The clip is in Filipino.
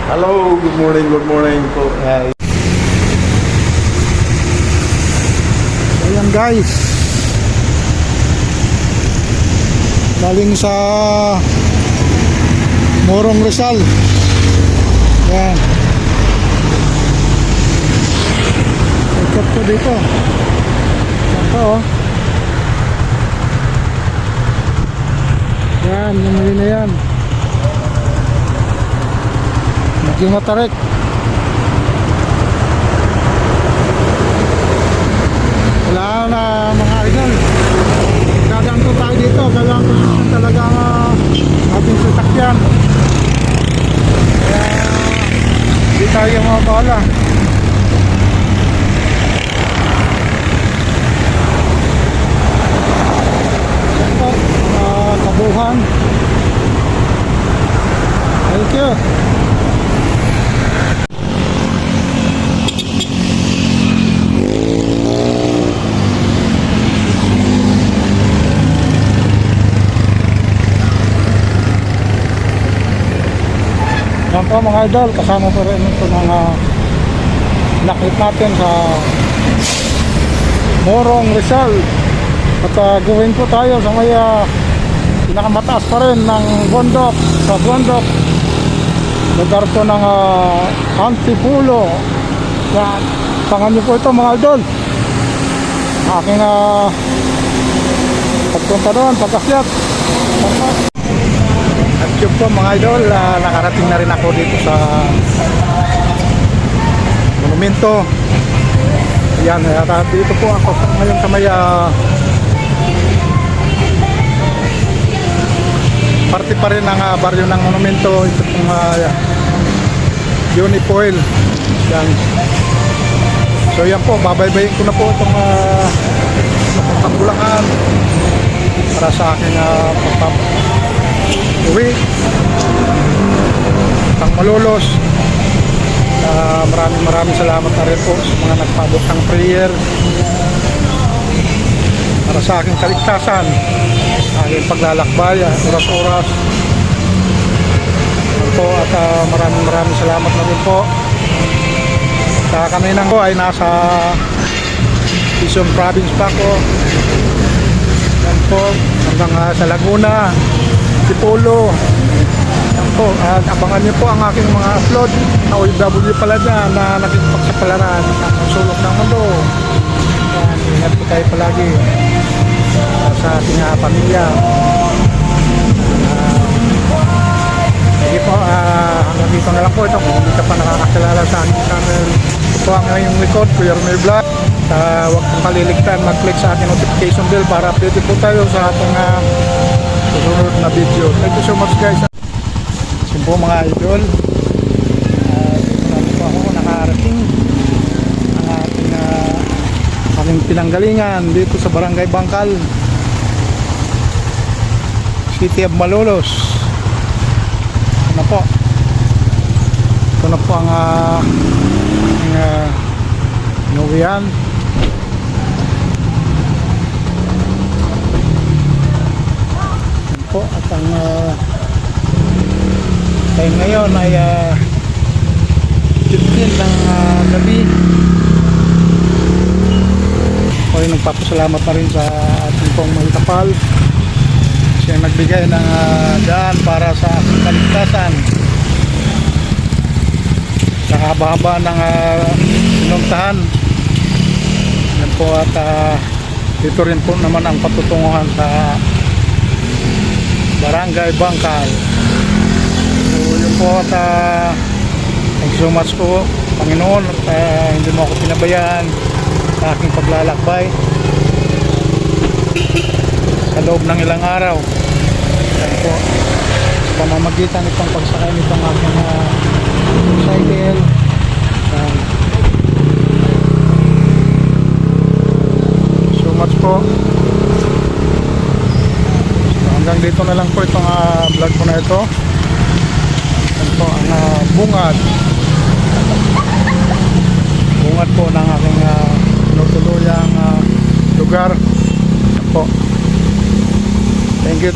Hello, good morning po. Ayan guys, galing sa Morong Rizal. Ayan, ikot ko dito. Ayan po, oh. Yan, namuli na yan. Medyo matarik. Wala na mga idol. Dadaan po tayo dito. Kailangan ko talaga ating sasakyan. Kaya hindi tayo mabala. Ito, kabuhan. Thank you. Yan po mga idol, kasama po rin ito ng nakit natin sa Morong Rizal. At gawin po tayo sa may pinakamataas pa rin ng bundok, sa bundok, lugar po ng Antipulo. Yan, tangan nyo po ito mga idol, aking pagpunta doon, pagkasyat. At yun po mga idol, nakarating na rin ako dito sa monumento. Yan, dito po ako ngayon sa may parte pa rin ng baryo ng monumento. Ito pong Unifoil. Yan. So yan po, babaybayin ko na po itong Bulacan para sa aking uwi pang Malolos. Maraming salamat na rin po sa mga nagpaabot ng prayer para sa aking kaligtasan, aking paglalakbay oras-oras po. At maraming salamat na rin po. Kanina ko ay nasa Quezon Province pa ko. Yan po, hanggang sa Laguna, Antipolo. Yan po, at abangan niyo po ang aking mga upload na OFW pala dyan na nakikipagsapalaran ng sulok ng mundo. Yan, ingat po tayo palagi sa ating pamilya. Sige po, hanggang dito na lang po ito. Kung hindi ka pa nakakakilala sa aking channel, ito po ang inyong record, Kuya Romel Vlog. Huwag pong kaliligtan mag-click sa ating notification bell para update po tayo sa ating susunod na video. Thank you so much guys. Kasi po mga idol, dito po ako nakarating ang aking pinanggalingan dito sa Barangay Bangkal, City of Malolos. Ito na po. Ito na po ang inuwihan. Ito po, at ang time ngayon ay 15 ng gabi. Ako ay nagpapasalamat na rin sa ating pong may kapal. Siya nagbigay ng daan para sa aking kaligtasan. Nakahaba-haba ng sinuntahan. Yan po, at dito rin po naman ang patutunguhan sa Barangay Bangkal. So yun po, at thank you so much po Panginoon, at hindi mo ako pinabayaan sa aking paglalakbay sa loob ng ilang araw. Yan po, sa pamamagitan itong pagsakay nitong aking cycle. So much po. So hanggang dito na lang po itong vlog ko na ito. Yan po ang bungad po ng aking tinutuluyang lugar. Yan po. Thank you.